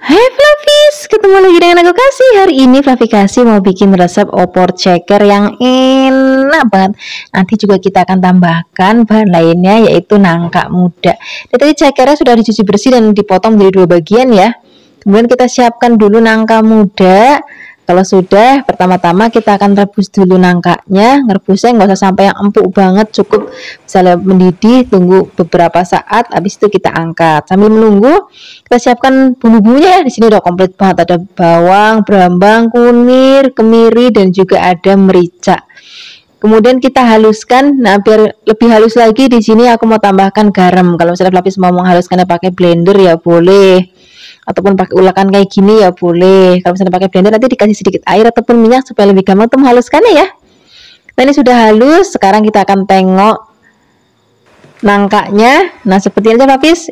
Hai Flavis, ketemu lagi dengan aku Kasih. Hari ini Flavi Kasih mau bikin resep opor ceker yang enak banget. Nanti juga kita akan tambahkan bahan lainnya yaitu nangka muda. Dan tadi cekernya sudah dicuci bersih dan dipotong menjadi 2 bagian ya. Kemudian kita siapkan dulu nangka muda. Kalau sudah, pertama-tama kita akan rebus dulu nangkanya. Ngerebusnya nggak usah sampai yang empuk banget, cukup misalnya mendidih, tunggu beberapa saat, habis itu kita angkat. Sambil menunggu, kita siapkan bumbu-bumbunya ya. Di sini udah komplit banget, ada bawang, brambang, kunir, kemiri, dan juga ada merica. Kemudian kita haluskan. Nah, biar lebih halus lagi, di sini aku mau tambahkan garam. Kalau misalnya Flavis mau menghaluskannya pakai blender ya boleh, ataupun pakai ulakan kayak gini ya boleh. Kalau misalnya pakai blender nanti dikasih sedikit air ataupun minyak supaya lebih gampang untuk menghaluskannya ya. Nah, ini sudah halus. Sekarang kita akan tengok nangkanya. Nah, seperti ini Flavis.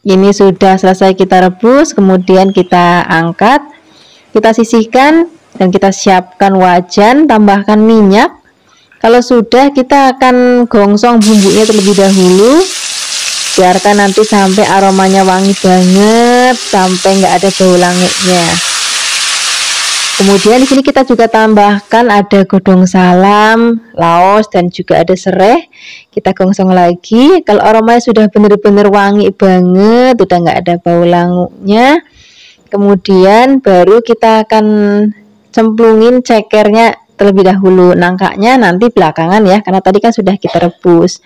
Ini sudah selesai kita rebus, kemudian kita angkat, kita sisihkan dan kita siapkan wajan, tambahkan minyak. Kalau sudah, kita akan gongsong bumbunya terlebih dahulu. Biarkan nanti sampai aromanya wangi banget, sampai nggak ada bau langitnya. Kemudian di sini kita juga tambahkan ada godong salam, laos, dan juga ada serai. Kita gongsong lagi. Kalau aromanya sudah benar-benar wangi banget, udah nggak ada bau langitnya, kemudian baru kita akan cemplungin cekernya terlebih dahulu. Nangkanya nanti belakangan ya, karena tadi kan sudah kita rebus.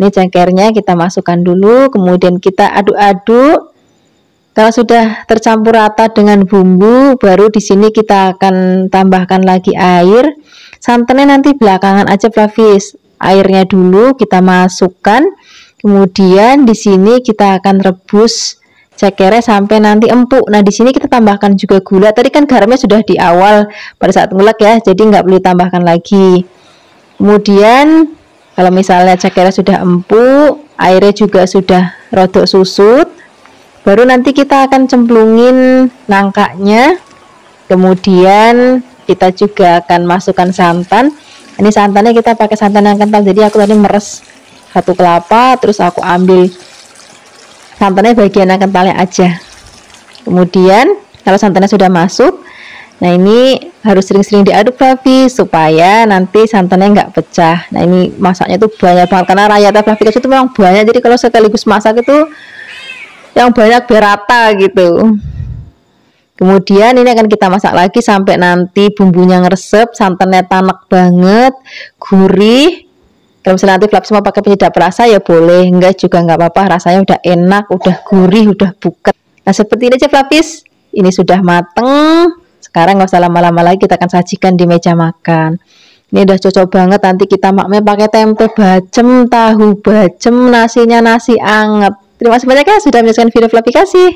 Ini cekernya kita masukkan dulu, kemudian kita aduk-aduk. Kalau sudah tercampur rata dengan bumbu, baru di sini kita akan tambahkan lagi air. Santannya nanti belakangan aja Flavis. Airnya dulu kita masukkan. Kemudian di sini kita akan rebus cekernya sampai nanti empuk. Nah, di sini kita tambahkan juga gula. Tadi kan garamnya sudah di awal pada saat ngulek ya, jadi nggak perlu tambahkan lagi. Kemudian kalau misalnya cekernya sudah empuk, airnya juga sudah rodok susut, baru nanti kita akan cemplungin nangkanya. Kemudian kita juga akan masukkan santan. Ini santannya kita pakai santan yang kental, jadi aku tadi meres 1 kelapa, terus aku ambil santannya bagian yang kentalnya aja. Kemudian kalau santannya sudah masuk, nah ini harus sering-sering diaduk Flavis supaya nanti santannya nggak pecah. Nah, ini masaknya tuh banyak banget karena rakyatnya Flavis itu memang banyak, jadi kalau sekaligus masak itu yang banyak biar rata gitu. Kemudian ini akan kita masak lagi sampai nanti bumbunya ngeresep, santannya tanek banget, gurih. Kalau misalnya nanti Flavis mau pakai penyedap rasa ya boleh, enggak juga enggak apa-apa, rasanya udah enak, udah gurih, udah buket. Nah, seperti ini aja Flavis. Ini sudah mateng. Sekarang nggak usah lama-lama lagi, kita akan sajikan di meja makan. Ini udah cocok banget, nanti kita maknya pakai tempe bacem, tahu bacem, nasinya nasi anget. Terima kasih banyak ya sudah menyaksikan video Flavi Kasih.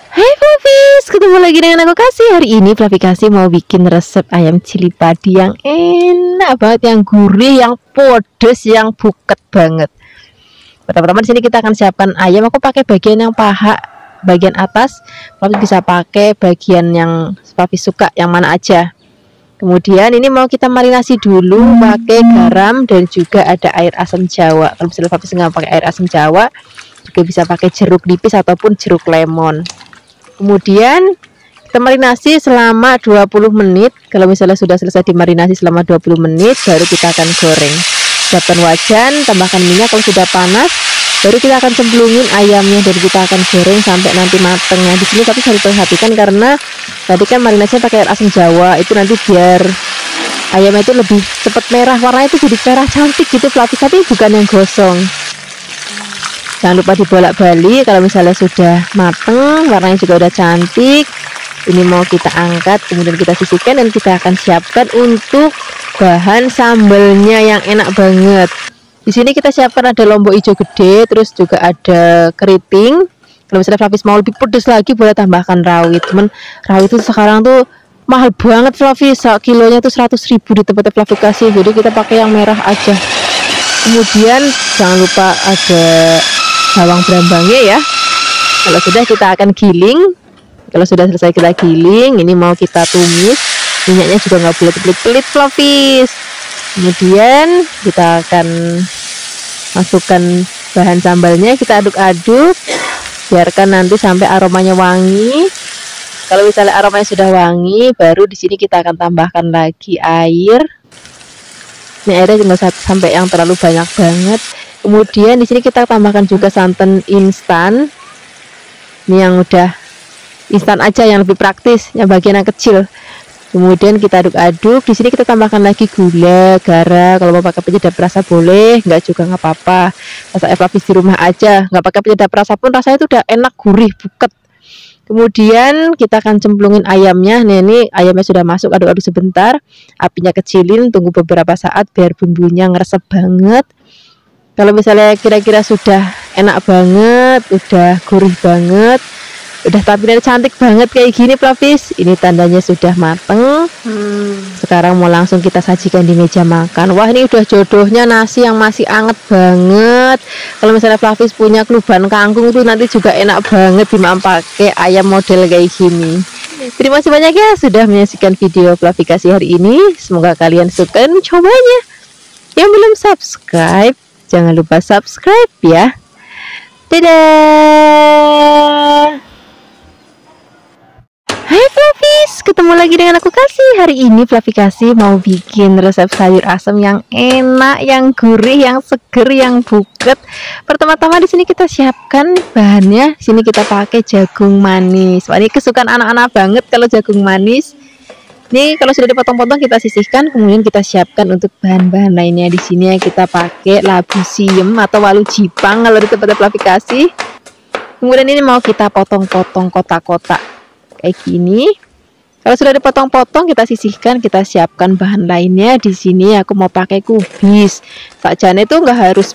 Hai Flavis, ketemu lagi dengan aku Kasih. Hari ini Flavi Kasih mau bikin resep ayam cili padi yang enak banget, yang gurih, yang pedes, yang buket banget. Pertama-tama di sini kita akan siapkan ayam. Aku pakai bagian yang paha, bagian atas. Flavis bisa pakai bagian yang Flavis suka, yang mana aja. Kemudian ini mau kita marinasi dulu pakai garam dan juga ada air asam jawa. Kalau misalnya Flavis nggak pakai air asam jawa, juga bisa pakai jeruk nipis ataupun jeruk lemon. Kemudian kita marinasi selama 20 menit. Kalau misalnya sudah selesai dimarinasi selama 20 menit, baru kita akan goreng. Siapkan wajan, tambahkan minyak. Kalau sudah panas, baru kita akan cemplungin ayamnya dan kita akan goreng sampai nanti matengnya. Di sini tapi harus perhatikan karena tadi kan marinasinya pakai air asam jawa, itu nanti biar ayamnya itu lebih cepat merah, warnanya itu jadi merah cantik gitu Flavis, tapi bukan yang gosong. Jangan lupa dibolak-balik. Kalau misalnya sudah mateng, warnanya juga udah cantik, ini mau kita angkat, kemudian kita sisihkan dan kita akan siapkan untuk bahan sambelnya yang enak banget. Di sini kita siapkan ada lombok hijau gede, terus juga ada keriting. Kalau misalnya Flavis mau lebih pedes lagi, boleh tambahkan rawit. Cuman rawit itu sekarang tuh mahal banget Flavis, kilonya tuh 100.000 di tempatnya Flavis Kasih, jadi kita pakai yang merah aja. Kemudian jangan lupa ada bawang brambangnya ya. Kalau sudah kita akan giling. Kalau sudah selesai kita giling, ini mau kita tumis. Minyaknya juga nggak boleh pelit-pelit Flavis. Kemudian kita akan masukkan bahan sambalnya, kita aduk-aduk, biarkan nanti sampai aromanya wangi. Kalau misalnya aromanya sudah wangi, baru di sini kita akan tambahkan lagi air. Ini airnya nggak sampai yang terlalu banyak banget. Kemudian di sini kita tambahkan juga santan instan. Ini yang udah instan aja, yang lebih praktis, yang bagian yang kecil. Kemudian kita aduk-aduk. Di sini kita tambahkan lagi gula, garam. Kalau mau pakai penyedap rasa boleh, enggak juga nggak apa-apa. Rasa Flavis di rumah aja, nggak pakai penyedap rasa pun rasanya itu udah enak, gurih, buket. Kemudian kita akan cemplungin ayamnya. Nah, ini ayamnya sudah masuk, aduk-aduk sebentar. Apinya kecilin, tunggu beberapa saat biar bumbunya ngeresep banget. Kalau misalnya kira-kira sudah enak banget, udah gurih banget, udah tampilannya cantik banget kayak gini Flavis, ini tandanya sudah mateng. Sekarang mau langsung kita sajikan di meja makan. Wah, ini udah jodohnya nasi yang masih anget banget. Kalau misalnya Flavis punya kluban kangkung itu nanti juga enak banget dimakan pakai ayam model kayak gini. Terima kasih banyak ya sudah menyaksikan video Flavikasi hari ini. Semoga kalian suka dan mencobanya. Yang belum subscribe, jangan lupa subscribe ya. Dadah. Hai Flavis, ketemu lagi dengan aku Kasih. Hari ini Flavikasi mau bikin resep sayur asem yang enak, yang gurih, yang seger, yang buket. Pertama-tama di sini kita siapkan bahannya. Di sini kita pakai jagung manis. Wah, ini kesukaan anak-anak banget kalau jagung manis. Ini kalau sudah dipotong-potong kita sisihkan, kemudian kita siapkan untuk bahan-bahan lainnya. Di sini kita pakai labu siam atau walu jipang kalau di tempat Flavikasi. Kemudian ini mau kita potong-potong kotak-kotak kayak gini. Kalau sudah dipotong-potong kita sisihkan, kita siapkan bahan lainnya. Di sini aku mau pakai kubis. Sakjane itu nggak harus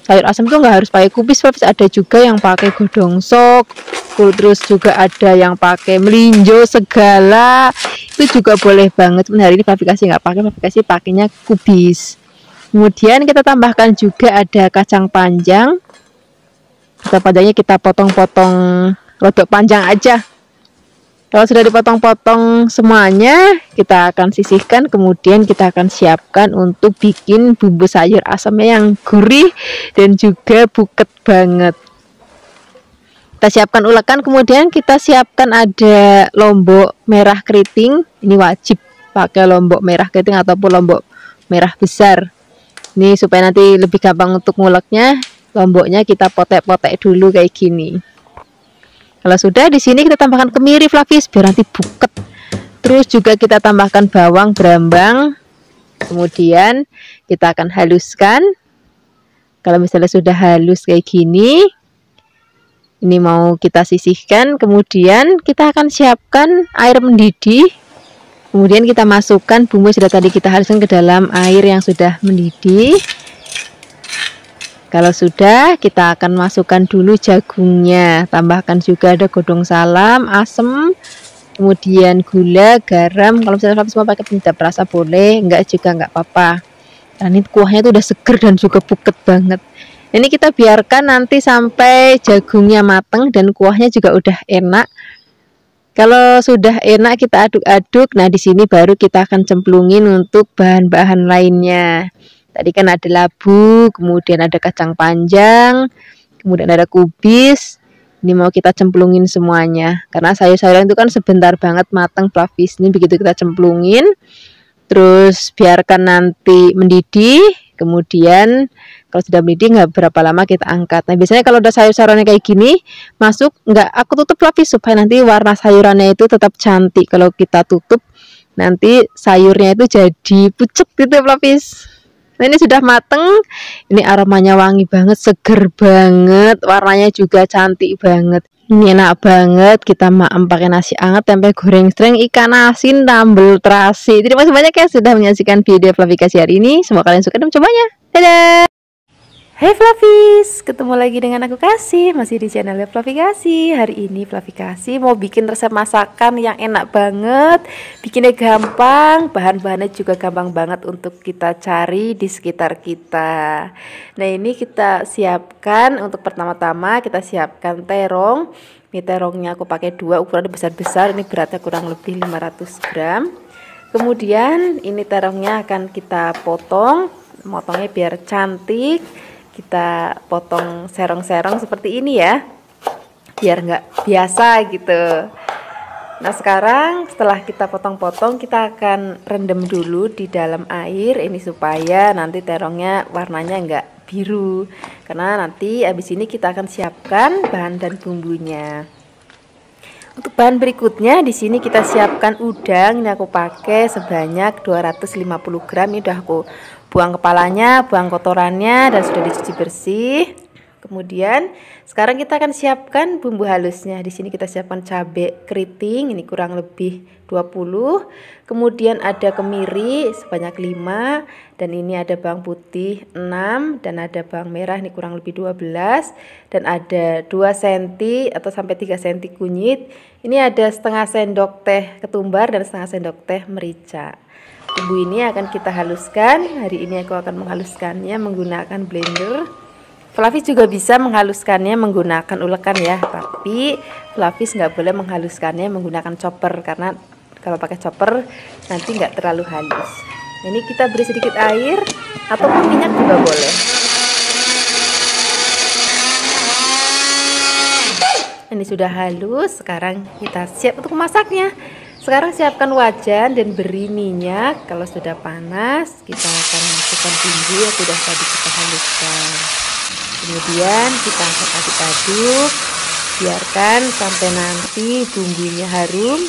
sayur asam itu nggak harus pakai kubis, ada juga yang pakai godong sok, terus juga ada yang pakai melinjo segala, itu juga boleh banget. Hari ini Flavikasi nggak pakai, Flavikasi pakainya kubis. Kemudian kita tambahkan juga ada kacang panjang. Kacang panjangnya kita potong-potong rodok panjang aja. Kalau sudah dipotong-potong semuanya, kita akan sisihkan, kemudian kita akan siapkan untuk bikin bumbu sayur asamnya yang gurih dan juga buket banget. Kita siapkan ulekan, kemudian kita siapkan ada lombok merah keriting. Ini wajib pakai lombok merah keriting ataupun lombok merah besar. Ini supaya nanti lebih gampang untuk nguleknya. Lomboknya kita potek-potek dulu kayak gini. Kalau sudah, di sini kita tambahkan kemiri Flavis biar nanti buket. Terus juga kita tambahkan bawang brambang. Kemudian kita akan haluskan. Kalau misalnya sudah halus kayak gini, ini mau kita sisihkan. Kemudian kita akan siapkan air mendidih. Kemudian kita masukkan bumbu yang sudah tadi kita haluskan ke dalam air yang sudah mendidih. Kalau sudah, kita akan masukkan dulu jagungnya. Tambahkan juga ada godong salam, asem, kemudian gula, garam. Kalau misalnya Flavis mau pakai penyedap rasa boleh, enggak juga enggak apa-apa. Dan ini kuahnya itu udah seger dan juga buket banget. Ini kita biarkan nanti sampai jagungnya mateng dan kuahnya juga udah enak. Kalau sudah enak kita aduk-aduk. Nah, di sini baru kita akan cemplungin untuk bahan-bahan lainnya. Tadi kan ada labu, kemudian ada kacang panjang, kemudian ada kubis. Ini mau kita cemplungin semuanya. Karena sayur-sayuran itu kan sebentar banget matang Flavis. Ini begitu kita cemplungin, terus biarkan nanti mendidih. Kemudian kalau sudah mendidih nggak berapa lama kita angkat. Nah, biasanya kalau udah sayur-sayurannya kayak gini masuk, nggak aku tutup Flavis supaya nanti warna sayurannya itu tetap cantik. Kalau kita tutup nanti sayurnya itu jadi pucet gitu Flavis. Nah, ini sudah mateng. Ini aromanya wangi banget, seger banget, warnanya juga cantik banget. Ini enak banget. Kita maem pakai nasi hangat, tempe goreng streng, ikan asin, sambal terasi. Terima kasih banyak ya sudah menyaksikan video Flavikasi hari ini. Semoga kalian suka dan mencobanya. Dadah. Hai Flavis, ketemu lagi dengan aku Kasih, masih di channel Flavikasi. Hari ini Flavikasi mau bikin resep masakan yang enak banget, bikinnya gampang, bahan-bahannya juga gampang banget untuk kita cari di sekitar kita. Nah, ini kita siapkan untuk pertama-tama kita siapkan terong. Ini terongnya aku pakai 2, ukurannya besar-besar, ini beratnya kurang lebih 500 gram. Kemudian ini terongnya akan kita potong, motongnya biar cantik. Kita potong serong-serong seperti ini ya, biar nggak biasa gitu. Nah sekarang setelah kita potong-potong, kita akan rendam dulu di dalam air ini supaya nanti terongnya warnanya enggak biru, karena nanti habis ini kita akan siapkan bahan dan bumbunya. Untuk bahan berikutnya di sini kita siapkan udang. Ini aku pakai sebanyak 250 gram. Ini udah aku buang kepalanya, buang kotorannya, dan sudah dicuci bersih. Kemudian sekarang kita akan siapkan bumbu halusnya. Di sini kita siapkan cabai keriting, ini kurang lebih 20. Kemudian ada kemiri sebanyak 5, dan ini ada bawang putih 6, dan ada bawang merah ini kurang lebih 12, dan ada 2 cm atau sampai 3 cm kunyit. Ini ada setengah sendok teh ketumbar dan setengah sendok teh merica. Bumbu ini akan kita haluskan. Hari ini aku akan menghaluskannya menggunakan blender. Flavis juga bisa menghaluskannya menggunakan ulekan ya, tapi Flavis nggak boleh menghaluskannya menggunakan chopper, karena kalau pakai chopper nanti nggak terlalu halus. Ini kita beri sedikit air ataupun minyak juga boleh. Ini sudah halus, sekarang kita siap untuk memasaknya. Sekarang siapkan wajan dan beri minyak. Kalau sudah panas, kita akan masukkan bumbu yang sudah tadi kita haluskan. Kemudian kita aduk-aduk, biarkan sampai nanti bumbunya harum.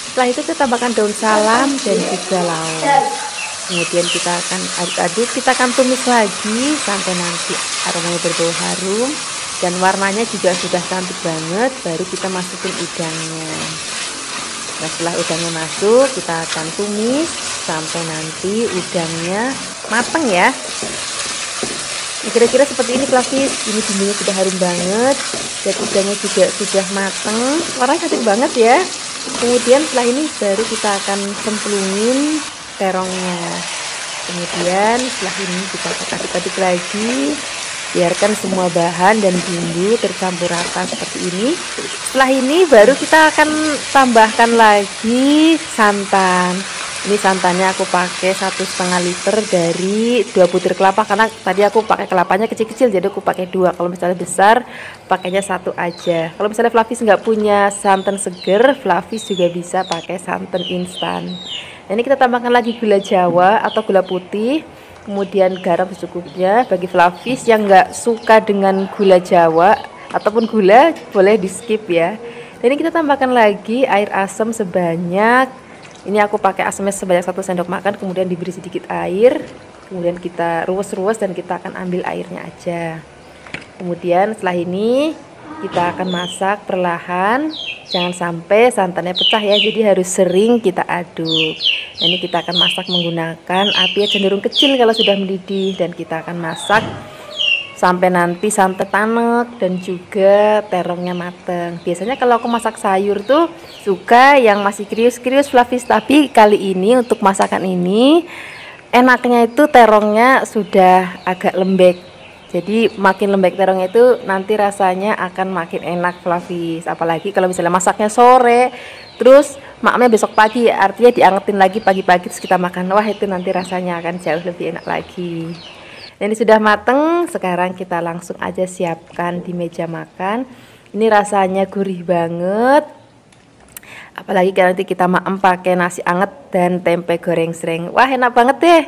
Setelah itu kita tambahkan daun salam dan juga laos. Kemudian kita akan aduk-aduk, kita akan tumis lagi sampai nanti aromanya berbau harum dan warnanya juga sudah cantik banget. Baru kita masukin udangnya. Nah, setelah udangnya masuk, kita akan tumis sampai nanti udangnya matang ya. Kira-kira seperti ini Flavis. Ini bumbunya sudah harum banget dan udangnya juga sudah matang, warnanya cantik banget ya. Kemudian setelah ini baru kita akan cemplungin terongnya. Kemudian setelah ini kita aduk-aduk lagi, biarkan semua bahan dan bumbu tercampur rata seperti ini. Setelah ini baru kita akan tambahkan lagi santan. Ini santannya aku pakai 1,5 liter dari 2 butir kelapa, karena tadi aku pakai kelapanya kecil-kecil, jadi aku pakai 2. Kalau misalnya besar pakainya 1 aja. Kalau misalnya Flavis nggak punya santan seger, Flavis juga bisa pakai santan instan. Nah, ini kita tambahkan lagi gula jawa atau gula putih, kemudian garam secukupnya. Bagi Flavis yang nggak suka dengan gula jawa ataupun gula, boleh di skip ya. Dan ini kita tambahkan lagi air asam sebanyak, ini aku pakai asamnya sebanyak 1 sendok makan, kemudian diberi sedikit air, kemudian kita ruwes-ruwes dan kita akan ambil airnya aja. Kemudian setelah ini kita akan masak perlahan, jangan sampai santannya pecah ya, jadi harus sering kita aduk. Nah, ini kita akan masak menggunakan api yang cenderung kecil kalau sudah mendidih, dan kita akan masak sampai nanti santan tanek dan juga terongnya mateng. Biasanya kalau aku masak sayur tuh suka yang masih krius-krius Flavis, tapi kali ini untuk masakan ini enaknya itu terongnya sudah agak lembek. Jadi makin lembek terongnya itu nanti rasanya akan makin enak Flavis. Apalagi kalau misalnya masaknya sore terus maknya besok pagi, artinya diangetin lagi pagi-pagi terus kita makan, wah itu nanti rasanya akan jauh lebih enak lagi. Nah, ini sudah mateng, sekarang kita langsung aja siapkan di meja makan. Ini rasanya gurih banget, apalagi kalau nanti kita maem pakai nasi anget dan tempe goreng sreng. Wah enak banget deh.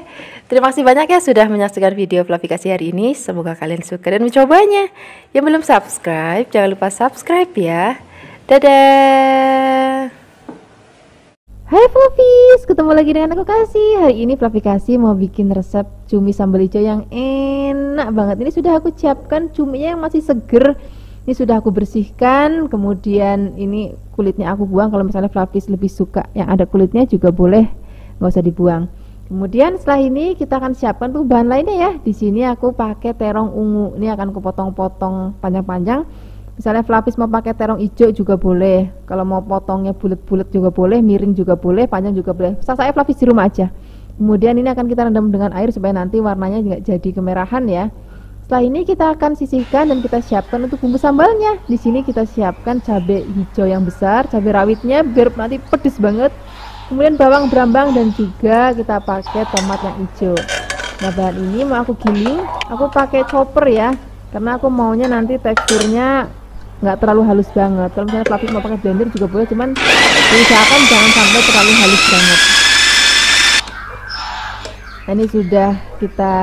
Terima kasih banyak ya sudah menyaksikan video Flavikasi hari ini. Semoga kalian suka dan mencobanya. Yang belum subscribe, jangan lupa subscribe ya. Dadah. Hai Flavis, ketemu lagi dengan aku Kasih. Hari ini Flavikasi mau bikin resep cumi sambal hijau yang enak banget. Ini sudah aku siapkan cuminya yang masih seger. Ini sudah aku bersihkan, kemudian ini kulitnya aku buang. Kalau misalnya Flavis lebih suka yang ada kulitnya juga boleh, nggak usah dibuang. Kemudian setelah ini kita akan siapkan tuh bahan lainnya ya. Di sini aku pakai terong ungu. Ini akan aku potong-potong panjang-panjang. Misalnya Flavis mau pakai terong hijau juga boleh. Kalau mau potongnya bulat-bulat juga boleh, miring juga boleh, panjang juga boleh. Saya Flavis di rumah aja. Kemudian ini akan kita rendam dengan air supaya nanti warnanya nggak jadi kemerahan ya. Setelah ini kita akan sisihkan dan kita siapkan untuk bumbu sambalnya. Di sini kita siapkan cabai hijau yang besar, cabai rawitnya biar nanti pedes banget. Kemudian bawang brambang dan juga kita pakai tomat yang hijau. Nah, bahan ini mau aku giling, aku pakai chopper ya, karena aku maunya nanti teksturnya nggak terlalu halus banget. Kalau misalnya Fluffy mau pakai blender juga boleh, cuman diusahakan jangan sampai terlalu halus banget. Nah, ini sudah kita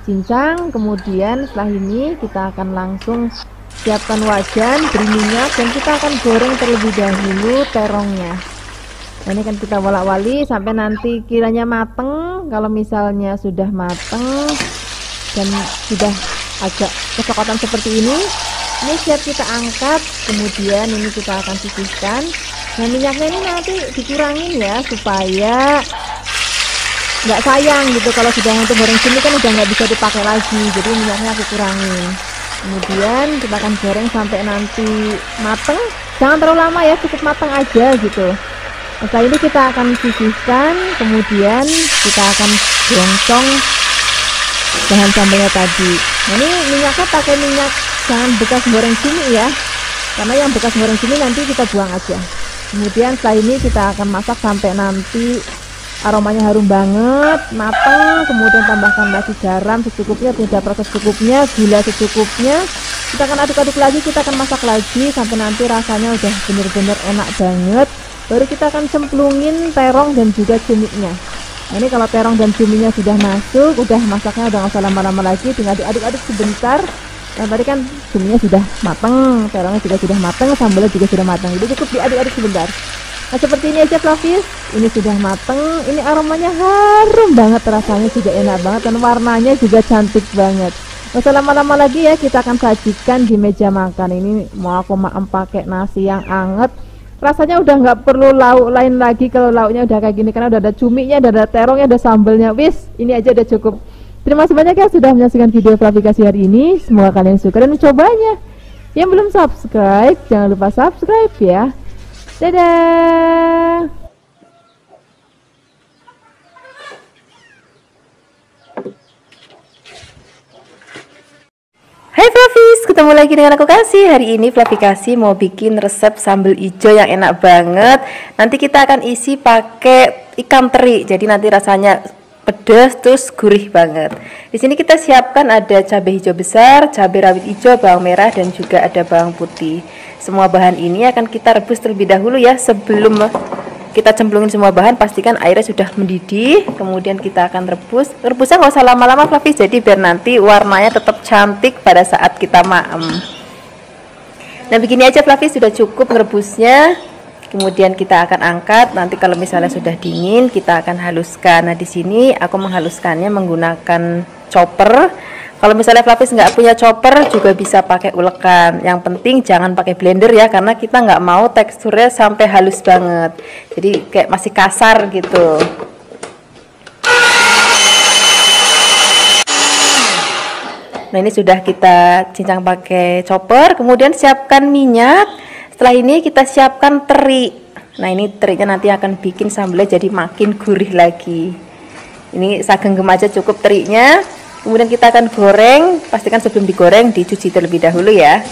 cincang. Kemudian setelah ini kita akan langsung siapkan wajan, beri minyak, dan kita akan goreng terlebih dahulu terongnya. Nah, ini kan kita wolak-wali sampai nanti kiranya mateng. Kalau misalnya sudah mateng dan sudah agak kecoklatan seperti ini siap kita angkat. Kemudian ini kita akan sisihkan. Nah, minyaknya ini nanti dikurangin ya, supaya nggak sayang gitu. Kalau sudah untuk goreng sini kan udah nggak bisa dipakai lagi, jadi minyaknya aku kurangin. Kemudian kita akan goreng sampai nanti mateng. Jangan terlalu lama ya, cukup mateng aja gitu. Setelah ini kita akan sisihkan. Kemudian kita akan gongsong bahan sambalnya tadi. Nah, ini minyaknya pakai minyak jangan bekas goreng sini ya, karena yang bekas goreng sini nanti kita buang aja. Kemudian setelah ini kita akan masak sampai nanti aromanya harum banget, matang. Kemudian tambahkan lagi garam secukupnya, penyedap rasa secukupnya, gula secukupnya. Kita akan aduk-aduk lagi, kita akan masak lagi sampai nanti rasanya udah bener-bener enak banget. Baru kita akan cemplungin terong dan juga cuminya. Nah, ini kalau terong dan cuminya sudah masuk, udah masaknya udah nggak usah lama-lama lagi, tinggal diaduk-aduk sebentar. Nah, tadi kan cuminya sudah matang, terongnya juga sudah matang, sambalnya juga sudah matang, jadi cukup diaduk-aduk sebentar. Nah, seperti ini aja Fluffies, ini sudah mateng, ini aromanya harum banget, rasanya juga enak banget, dan warnanya juga cantik banget. Nggak usah lama-lama lagi ya, kita akan sajikan di meja makan. Ini mau aku maem pakai nasi yang anget, rasanya udah nggak perlu lauk lain lagi. Kalau lauknya udah kayak gini, karena udah ada cuminya, udah ada terongnya, ada sambalnya, wis, ini aja udah cukup. Terima kasih banyak ya sudah menyaksikan video Fluffikasi hari ini, semoga kalian suka dan mencobanya. Yang belum subscribe, jangan lupa subscribe ya. Dadah. Hai Fluffies, ketemu lagi dengan aku Kasih. Hari ini Fluffikasi mau bikin resep sambal hijau yang enak banget. Nanti kita akan isi pakai ikan teri, jadi nanti rasanya pedas terus gurih banget. Di sini kita siapkan ada cabai hijau besar, cabai rawit hijau, bawang merah, dan juga ada bawang putih. Semua bahan ini akan kita rebus terlebih dahulu ya. Sebelum kita cemplungin semua bahan, pastikan airnya sudah mendidih. Kemudian kita akan rebus. Rebusnya nggak usah lama-lama Fluffies, jadi biar nanti warnanya tetap cantik pada saat kita maem. Nah, begini aja Fluffies, sudah cukup merebusnya. Kemudian kita akan angkat. Nanti kalau misalnya sudah dingin, kita akan haluskan. Nah, di sini aku menghaluskannya menggunakan chopper. Kalau misalnya Fluffies nggak punya chopper, juga bisa pakai ulekan. Yang penting jangan pakai blender ya, karena kita nggak mau teksturnya sampai halus banget. Jadi kayak masih kasar gitu. Nah, ini sudah kita cincang pakai chopper. Kemudian siapkan minyak. Setelah ini kita siapkan teri. Nah, ini terinya nanti akan bikin sambalnya jadi makin gurih lagi. Ini segenggam aja cukup terinya. Kemudian kita akan goreng. Pastikan sebelum digoreng dicuci terlebih dahulu ya.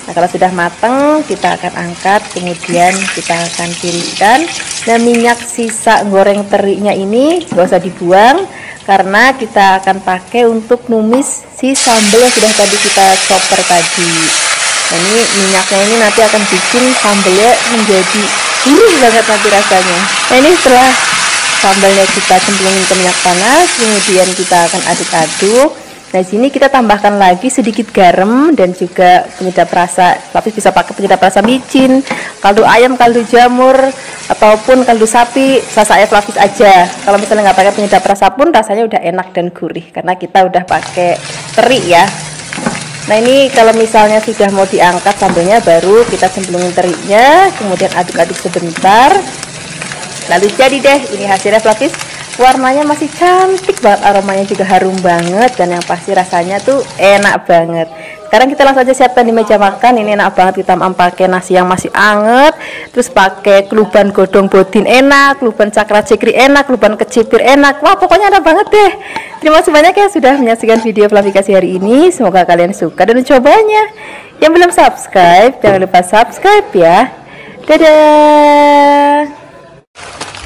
Nah, kalau sudah matang kita akan angkat. Kemudian kita akan tiriskan. Dan minyak sisa goreng terinya ini nggak usah dibuang, karena kita akan pakai untuk numis si sambal yang sudah tadi kita chopper tadi. Nah, ini minyaknya ini nanti akan bikin sambalnya menjadi gurih banget nanti rasanya. Nah, ini setelah sambalnya kita cemplungin ke minyak panas, kemudian kita akan aduk-aduk. Nah, di sini kita tambahkan lagi sedikit garam dan juga penyedap rasa. Tapi bisa pakai penyedap rasa micin, kaldu ayam, kaldu jamur, ataupun kaldu sapi, saya Fluffies aja. Kalau misalnya nggak pakai penyedap rasa pun rasanya udah enak dan gurih, karena kita udah pakai teri ya. Nah, ini kalau misalnya sudah mau diangkat sambalnya, baru kita cemplungin terinya, kemudian aduk-aduk sebentar. Lalu jadi deh, ini hasilnya Fluffies. Warnanya masih cantik banget, aromanya juga harum banget, dan yang pasti rasanya tuh enak banget. Sekarang kita langsung aja siapkan di meja makan. Ini enak banget, kita pakai nasi yang masih anget, terus pakai keluban godong bodin enak, keluban cakra cekri enak, keluban kecipir enak. Wah, pokoknya enak banget deh. Terima kasih banyak ya sudah menyaksikan video Fluffikasi hari ini. Semoga kalian suka dan mencobanya. Yang belum subscribe, jangan lupa subscribe ya. Dadah.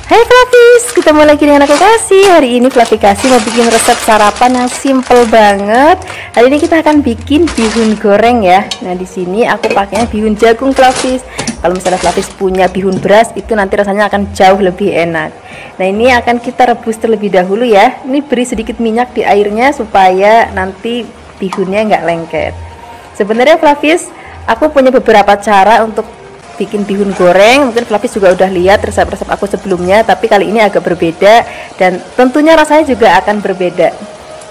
Hai Fluffies, Fluffys, ketemu lagi dengan aku Kasih. Hari ini Fluffy Kasih mau bikin resep sarapan yang simple banget. Hari ini kita akan bikin bihun goreng ya. Nah, di sini aku pakainya bihun jagung Fluffys. Kalau misalnya Fluffys punya bihun beras, itu nanti rasanya akan jauh lebih enak. Nah, ini akan kita rebus terlebih dahulu ya. Ini beri sedikit minyak di airnya supaya nanti bihunnya nggak lengket. Sebenarnya Fluffys, aku punya beberapa cara untuk bikin bihun goreng. Mungkin Fluffys juga udah lihat resep-resep aku sebelumnya, tapi kali ini agak berbeda dan tentunya rasanya juga akan berbeda.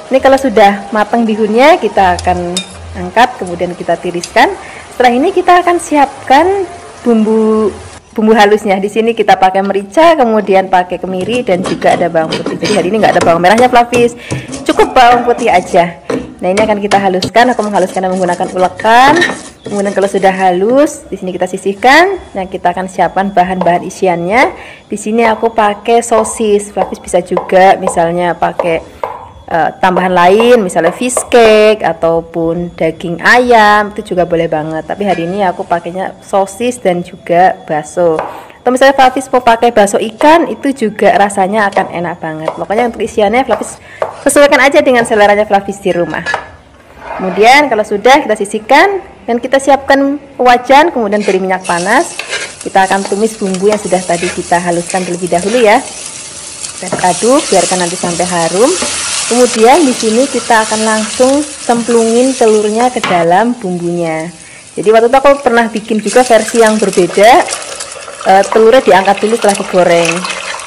Ini kalau sudah matang bihunnya, kita akan angkat, kemudian kita tiriskan. Setelah ini kita akan siapkan bumbu halusnya. Di sini kita pakai merica, kemudian pakai kemiri dan juga ada bawang putih. Jadi hari ini nggak ada bawang merahnya Fluffys, cukup bawang putih aja. Nah, ini akan kita haluskan. Aku menghaluskan menggunakan ulekan. Kemudian kalau sudah halus, di sini kita sisihkan. Nah, kita akan siapkan bahan-bahan isiannya. Di sini aku pakai sosis. Fluffys bisa juga misalnya pakai tambahan lain, misalnya fish cake ataupun daging ayam, itu juga boleh banget. Tapi hari ini aku pakainya sosis dan juga bakso. Atau misalnya Fluffys mau pakai bakso ikan, itu juga rasanya akan enak banget. Pokoknya untuk isiannya Fluffys sesuaikan aja dengan seleranya Fluffys di rumah. Kemudian kalau sudah, kita sisihkan dan kita siapkan wajan, kemudian beri minyak panas. Kita akan tumis bumbu yang sudah tadi kita haluskan terlebih dahulu ya. Kita aduk, biarkan nanti sampai harum. Kemudian di sini kita akan langsung cemplungin telurnya ke dalam bumbunya. Jadi waktu itu aku pernah bikin juga versi yang berbeda. Telurnya diangkat dulu setelah digoreng.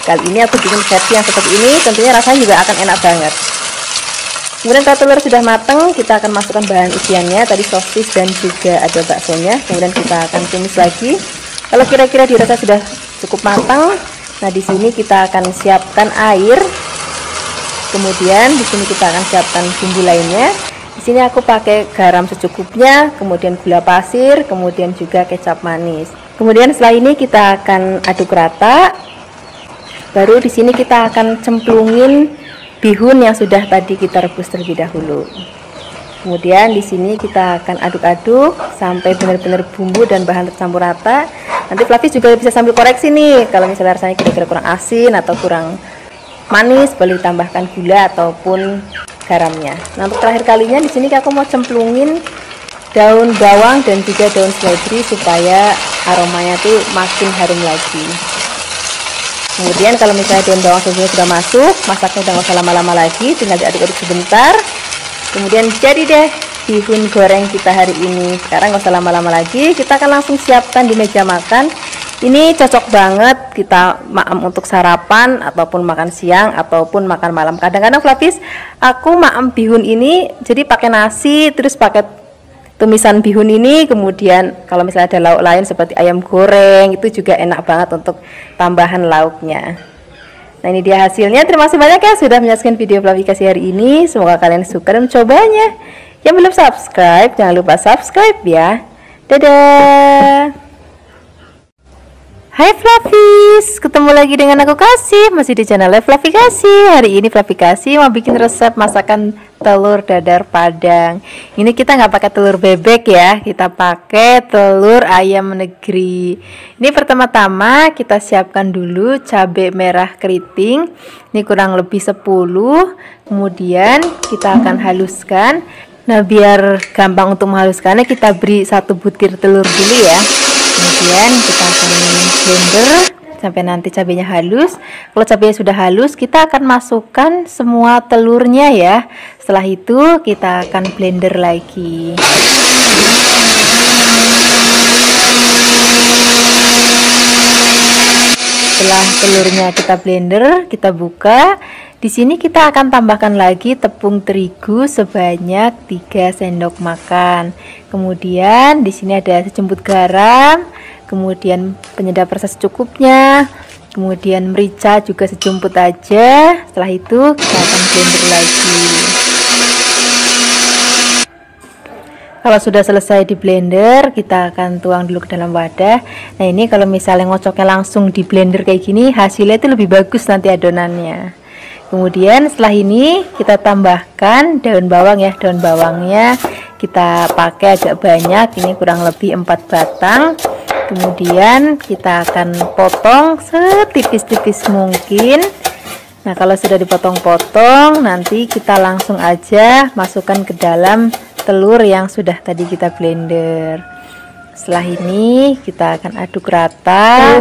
Kali ini aku bikin versi yang seperti ini, tentunya rasanya juga akan enak banget. Kemudian kalau telur sudah matang, kita akan masukkan bahan isiannya, tadi sosis dan juga ada baksonya. Kemudian kita akan tumis lagi. Kalau kira-kira dirasa sudah cukup matang, nah di sini kita akan siapkan air. Kemudian di sini kita akan siapkan bumbu lainnya. Di sini aku pakai garam secukupnya, kemudian gula pasir, kemudian juga kecap manis. Kemudian setelah ini kita akan aduk rata. Baru di sini kita akan cemplungin bihun yang sudah tadi kita rebus terlebih dahulu. Kemudian di sini kita akan aduk-aduk sampai benar-benar bumbu dan bahan tercampur rata. Nanti Fluffys juga bisa sambil koreksi nih, kalau misalnya rasanya kira-kira kurang asin atau kurang manis, boleh tambahkan gula ataupun garamnya. Nah, untuk terakhir kalinya di sini aku mau cemplungin daun bawang dan juga daun seledri supaya aromanya tuh makin harum lagi. Kemudian kalau misalnya daun bawang sudah masuk, masaknya udah nggak usah lama-lama lagi, tinggal diaduk-aduk sebentar. Kemudian jadi deh bihun goreng kita hari ini. Sekarang nggak usah lama-lama lagi, kita akan langsung siapkan di meja makan. Ini cocok banget kita maem untuk sarapan ataupun makan siang ataupun makan malam. Kadang-kadang Fluffys, aku maem bihun ini jadi pakai nasi, terus pakai tumisan bihun ini, kemudian kalau misalnya ada lauk lain seperti ayam goreng, itu juga enak banget untuk tambahan lauknya. Nah, ini dia hasilnya. Terima kasih banyak ya sudah menyaksikan video Fluffy Kasih hari ini. Semoga kalian suka dan mencobanya. Yang belum subscribe, jangan lupa subscribe ya. Dadah. Hai Fluffys, ketemu lagi dengan aku Kasih, masih di channel Fluffy Kasih. Hari ini Fluffy Kasih mau bikin resep masakan telur dadar Padang. Ini kita nggak pakai telur bebek ya, kita pakai telur ayam negeri. Ini pertama-tama kita siapkan dulu cabai merah keriting. Ini kurang lebih 10. Kemudian kita akan haluskan. Nah, biar gampang untuk menghaluskannya, kita beri 1 butir telur dulu ya. Kemudian kita akan blender sampai nanti cabenya halus. Kalau cabenya sudah halus, kita akan masukkan semua telurnya ya. Setelah itu kita akan blender lagi. Setelah telurnya kita blender, kita buka. Di sini kita akan tambahkan lagi tepung terigu sebanyak 3 sendok makan. Kemudian di sini ada sejumput garam, kemudian penyedap rasa secukupnya, kemudian merica juga sejumput aja. Setelah itu kita akan blender lagi. Kalau sudah selesai di blender, kita akan tuang dulu ke dalam wadah. Nah, ini kalau misalnya ngocoknya langsung di blender kayak gini, hasilnya itu lebih bagus nanti adonannya. Kemudian setelah ini kita tambahkan daun bawang ya. Daun bawangnya kita pakai agak banyak, ini kurang lebih 4 batang. Kemudian kita akan potong setipis-tipis mungkin. Nah, kalau sudah dipotong-potong, nanti kita langsung aja masukkan ke dalam telur yang sudah tadi kita blender. Setelah ini kita akan aduk rata.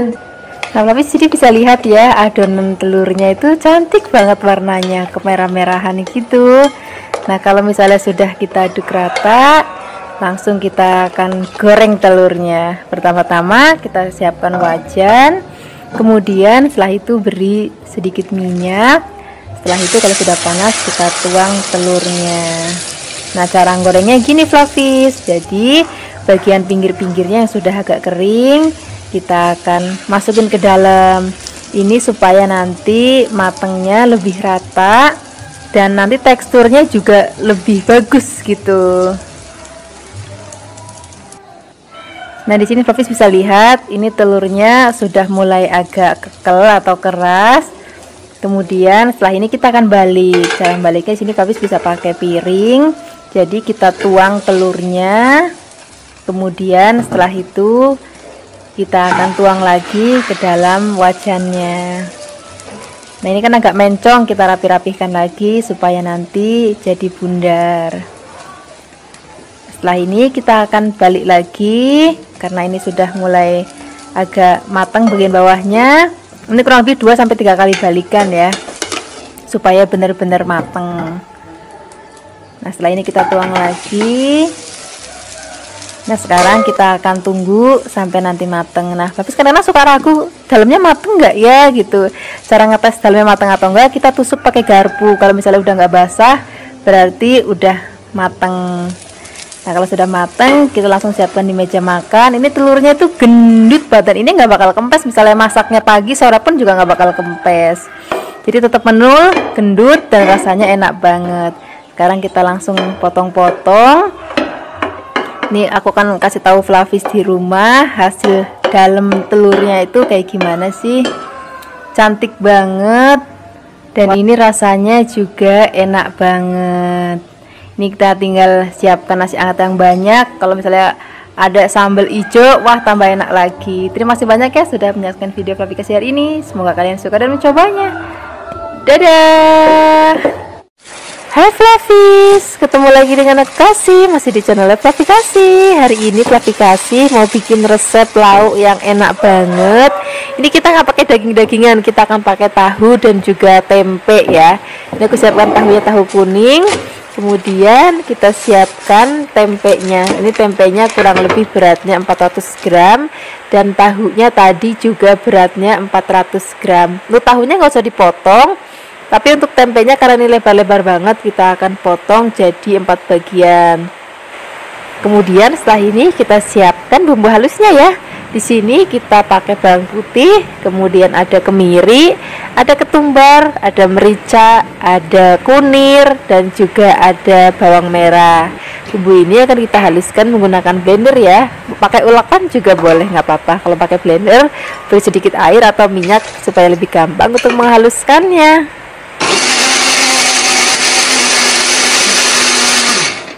Nah, tapi jadi bisa lihat ya, adonan telurnya itu cantik banget warnanya, kemerah-merahan gitu. Nah, kalau misalnya sudah kita aduk rata, langsung kita akan goreng telurnya. Pertama-tama kita siapkan wajan, kemudian setelah itu beri sedikit minyak. Setelah itu kalau sudah panas kita tuang telurnya. Nah, cara gorengnya gini Fluffies. Jadi bagian pinggir-pinggirnya yang sudah agak kering kita akan masukin ke dalam. Ini supaya nanti matangnya lebih rata dan nanti teksturnya juga lebih bagus gitu. Nah, di sini Fluffies bisa lihat ini telurnya sudah mulai agak kekel atau keras. Kemudian setelah ini kita akan balik. Cara baliknya di sini Fluffies bisa pakai piring. Jadi kita tuang telurnya. Kemudian setelah itu kita akan tuang lagi ke dalam wajannya. Nah, ini kan agak mencong, kita rapi-rapihkan lagi supaya nanti jadi bundar. Setelah ini kita akan balik lagi karena ini sudah mulai agak matang bagian bawahnya. Ini kurang lebih 2-3 kali balikan ya, supaya benar-benar matang. Nah, setelah ini kita tuang lagi. Nah, sekarang kita akan tunggu sampai nanti matang. Nah, tapi kadang-kadang suka ragu dalamnya matang nggak ya gitu. Cara ngetes dalamnya matang atau enggak, kita tusuk pakai garpu. Kalau misalnya udah nggak basah, berarti udah matang. Nah, kalau sudah matang, kita langsung siapkan di meja makan. Ini telurnya itu gendut banget. Ini nggak bakal kempes. Misalnya masaknya pagi, sore pun juga nggak bakal kempes. Jadi tetap menul, gendut, dan rasanya enak banget. Sekarang kita langsung potong-potong. Nih, aku kan kasih tahu Fluffies di rumah hasil dalam telurnya itu kayak gimana sih. Cantik banget. Dan ini rasanya juga enak banget. Ini kita tinggal siapkan nasi hangat yang banyak. Kalau misalnya ada sambal hijau, wah tambah enak lagi. Terima kasih banyak ya sudah menyaksikan video Fluffies hari ini. Semoga kalian suka dan mencobanya. Dadah. Hai Fluffies, ketemu lagi dengan aku Kasih, masih di channel Fluffy Kasih. Hari ini Fluffy Kasih mau bikin resep lauk yang enak banget. Ini kita nggak pakai daging-dagingan, kita akan pakai tahu dan juga tempe ya. Ini aku siapkan tahunya tahu kuning. Kemudian kita siapkan tempenya. Ini tempenya kurang lebih beratnya 400 gram dan tahunya tadi juga beratnya 400 gram. Untuk tahunya nggak usah dipotong, tapi untuk tempenya karena ini lebar-lebar banget, kita akan potong jadi 4 bagian. Kemudian setelah ini kita siapkan bumbu halusnya ya. Di sini kita pakai bawang putih, kemudian ada kemiri, ada ketumbar, ada merica, ada kunir, dan juga ada bawang merah. Bumbu ini akan kita haluskan menggunakan blender ya. Pakai ulakan juga boleh, nggak apa-apa. Kalau pakai blender, beri sedikit air atau minyak supaya lebih gampang untuk menghaluskannya.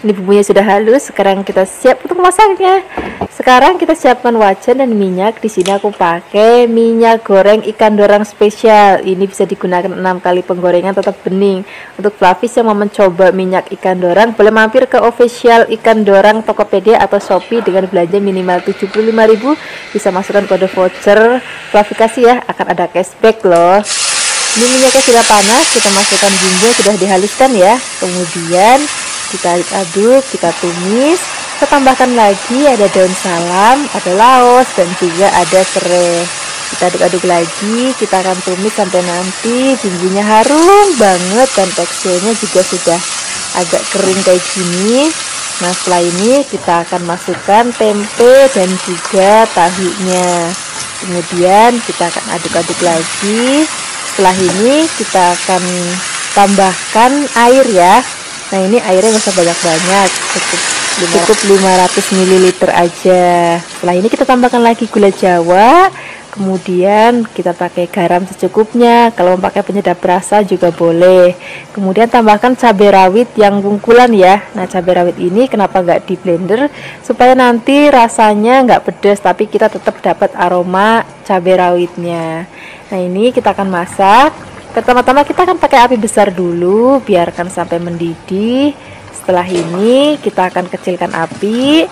Ini bumbunya sudah halus, sekarang kita siap untuk masaknya. Sekarang kita siapkan wajan dan minyak. Di sini aku pakai minyak goreng ikan dorang spesial. Ini bisa digunakan 6 kali penggorengan tetap bening. Untuk Fluffies yang mau mencoba minyak ikan dorang, boleh mampir ke official ikan dorang Tokopedia atau Shopee dengan belanja minimal 75.000. Bisa masukkan kode voucher Fluffy Kasih ya, akan ada cashback loh. Ini minyaknya sudah panas, kita masukkan bumbu yang sudah dihaluskan ya. Kemudian kita aduk, kita tumis, kita tambahkan lagi ada daun salam, ada laos, dan juga ada serai. Kita aduk-aduk lagi, kita akan tumis sampai nanti bumbunya harum banget dan teksturnya juga sudah agak kering kayak gini. Nah, setelah ini kita akan masukkan tempe dan juga tahunya. Kemudian kita akan aduk-aduk lagi. Setelah ini kita akan tambahkan air ya. Nah, ini airnya nggak usah banyak-banyak, cukup 500 ml aja. Setelah ini kita tambahkan lagi gula jawa, Kemudian kita pakai garam secukupnya, kalau mau pakai penyedap rasa juga boleh. Kemudian tambahkan cabai rawit yang bungkulan ya. Nah, cabai rawit ini kenapa nggak di blender? Supaya nanti rasanya nggak pedas, tapi kita tetap dapat aroma cabai rawitnya. Nah, ini kita akan masak. Pertama-tama kita akan pakai api besar dulu, biarkan sampai mendidih. Setelah ini kita akan kecilkan api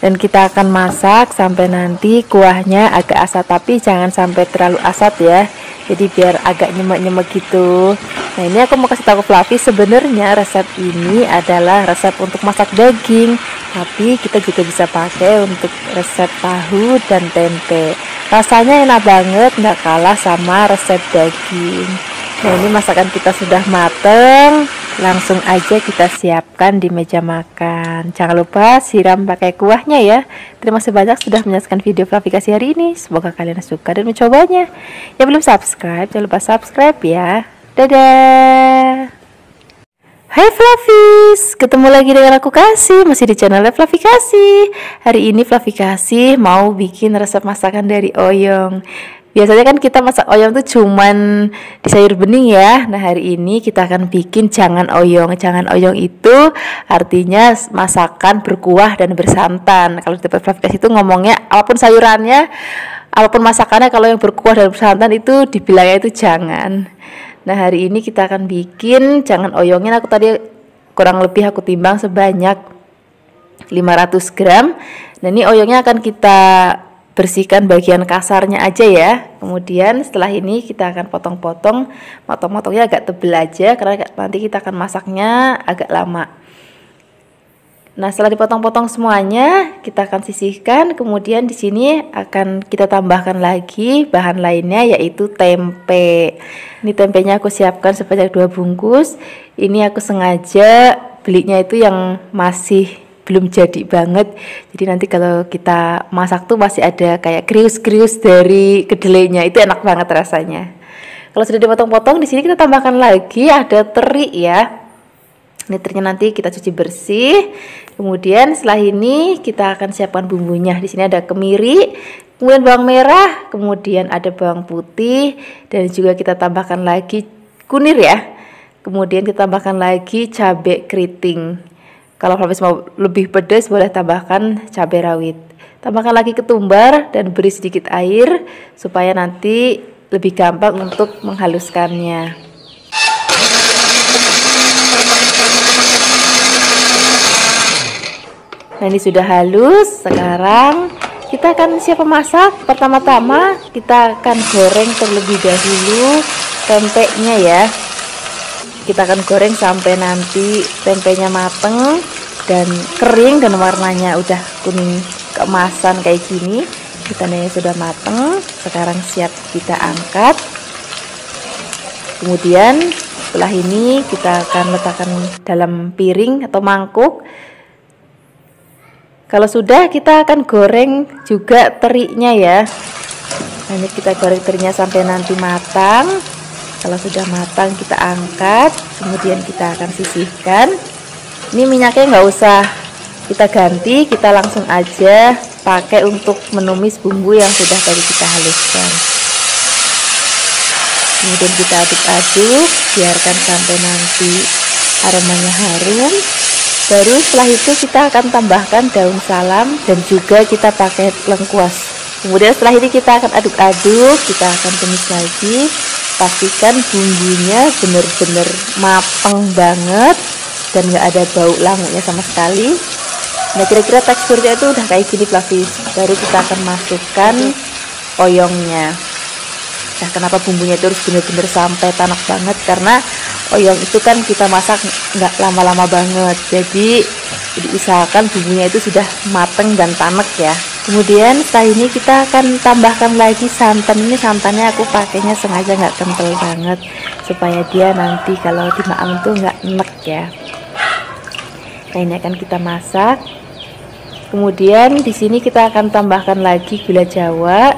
dan kita akan masak sampai nanti kuahnya agak asat, tapi jangan sampai terlalu asat ya, jadi biar agak nyemek-nyemek gitu. Nah, ini aku mau kasih tahu Fluffy, sebenarnya resep ini adalah resep untuk masak daging, tapi kita juga bisa pakai untuk resep tahu dan tempe. Rasanya enak banget, nggak kalah sama resep daging. Nah, ini masakan kita sudah mateng, langsung aja kita siapkan di meja makan. Jangan lupa siram pakai kuahnya ya. Terima kasih banyak sudah menyaksikan video Fluffy kasih hari ini. Semoga kalian suka dan mencobanya. Yang belum subscribe, jangan lupa subscribe ya. Dadah. Hai Fluffies, ketemu lagi dengan aku Kasih, masih di channel Fluffy Kasih. Hari ini Fluffy Kasih mau bikin resep masakan dari oyong. Biasanya kan kita masak oyong tuh cuman di sayur bening ya. Nah, hari ini kita akan bikin jangan oyong. Jangan oyong itu artinya masakan berkuah dan bersantan. Kalau di tempat Fluffy Kasih itu ngomongnya apapun sayurannya, apapun masakannya, kalau yang berkuah dan bersantan itu dibilangnya itu jangan. Nah, hari ini kita akan bikin jangan oyongnya. Aku tadi kurang lebih aku timbang sebanyak 500 gram. Nah, ini oyongnya akan kita bersihkan bagian kasarnya aja ya. Kemudian setelah ini kita akan potong-potong. Potong-potongnya agak tebel aja karena nanti kita akan masaknya agak lama. Nah, setelah dipotong-potong semuanya, kita akan sisihkan. Kemudian di sini akan kita tambahkan lagi bahan lainnya, yaitu tempe. Ini tempenya aku siapkan sebanyak 2 bungkus. Ini aku sengaja belinya itu yang masih belum jadi banget. Jadi nanti kalau kita masak tuh masih ada kayak krius-krius dari kedelainya. Itu enak banget rasanya. Kalau sudah dipotong-potong, di sini kita tambahkan lagi ada teri ya. Ini terinya nanti kita cuci bersih. Kemudian setelah ini kita akan siapkan bumbunya. Di sini ada kemiri, kemudian bawang merah, kemudian ada bawang putih, dan juga kita tambahkan lagi kunir ya. Kemudian kita tambahkan lagi cabai keriting. Kalau habis mau lebih pedas boleh tambahkan cabai rawit. Tambahkan lagi ketumbar dan beri sedikit air supaya nanti lebih gampang untuk menghaluskannya. Nah, ini sudah halus. Sekarang kita akan siap memasak. Pertama-tama kita akan goreng terlebih dahulu tempenya ya. Kita akan goreng sampai nanti tempenya mateng dan kering dan warnanya udah kuning keemasan kayak gini. Tandanya sudah mateng. Sekarang siap kita angkat. Kemudian setelah ini kita akan letakkan dalam piring atau mangkuk. Kalau sudah, kita akan goreng juga terinya ya. Nah, ini kita goreng terinya sampai nanti matang. Kalau sudah matang kita angkat, kemudian kita akan sisihkan. Ini minyaknya nggak usah kita ganti, kita langsung aja pakai untuk menumis bumbu yang sudah tadi kita haluskan. Kemudian kita aduk-aduk, biarkan sampai nanti aromanya harum. Baru setelah itu kita akan tambahkan daun salam dan juga kita pakai lengkuas. Kemudian setelah ini kita akan aduk-aduk, kita akan tumis lagi. Pastikan bumbunya benar-benar mateng banget dan nggak ada bau languknya sama sekali. Nah, kira-kira teksturnya itu udah kayak gini Fluffy. Baru kita akan masukkan oyongnya. Nah, kenapa bumbunya itu harus benar-benar sampai tanak banget? Karena oyong itu kan kita masak nggak lama-lama banget. Jadi diusahakan bumbunya itu sudah mateng dan tanek ya. Kemudian setelah ini kita akan tambahkan lagi santan. Ini santannya aku pakainya sengaja nggak kental banget supaya dia nanti kalau dimakan tuh nggak enek ya. Nah, ini akan kita masak. Kemudian di sini kita akan tambahkan lagi gula Jawa.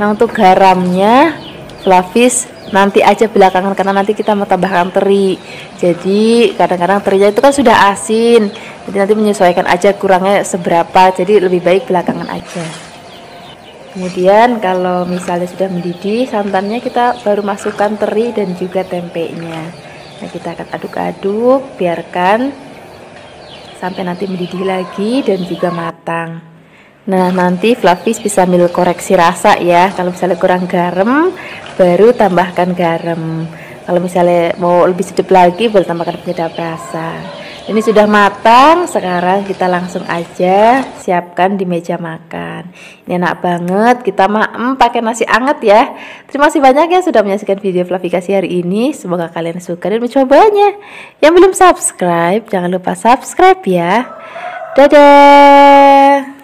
Nah, untuk garamnya Fluffy nanti aja belakangan karena nanti kita mau tambahkan teri. Jadi kadang-kadang terinya itu kan sudah asin. Jadi nanti menyesuaikan aja kurangnya seberapa. Jadi lebih baik belakangan aja. Kemudian kalau misalnya sudah mendidih santannya, kita baru masukkan teri dan juga tempenya. Nah, kita akan aduk-aduk, biarkan sampai nanti mendidih lagi dan juga matang. Nah, nanti Flavis bisa ambil koreksi rasa ya. Kalau misalnya kurang garam, baru tambahkan garam. Kalau misalnya mau lebih sedap lagi, boleh tambahkan penyedap rasa. Ini sudah matang, sekarang kita langsung aja siapkan di meja makan. Ini enak banget, kita maem pakai nasi anget ya. Terima kasih banyak ya sudah menyaksikan video Flavikasi hari ini. Semoga kalian suka dan mencobanya. Yang belum subscribe, jangan lupa subscribe ya. Dadah.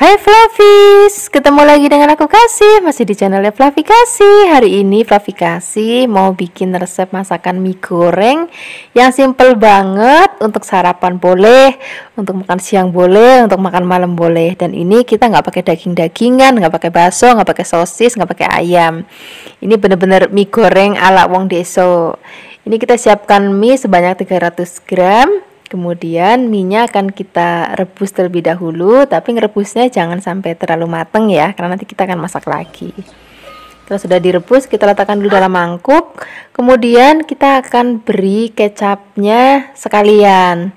Hai Flavis, ketemu lagi dengan aku Kasih, masih di channelnya Flavikasi. Hari ini Flavikasi mau bikin resep masakan mie goreng yang simple banget. Untuk sarapan boleh, untuk makan siang boleh, untuk makan malam boleh. Dan ini kita nggak pakai daging-dagingan, nggak pakai bakso, nggak pakai sosis, nggak pakai ayam. Ini bener-bener mie goreng ala wong deso. Ini kita siapkan mie sebanyak 300 gram. Kemudian minyak akan kita rebus terlebih dahulu, tapi ngerebusnya jangan sampai terlalu mateng ya, karena nanti kita akan masak lagi. Kalau sudah direbus, kita letakkan dulu dalam mangkuk. Kemudian kita akan beri kecapnya sekalian.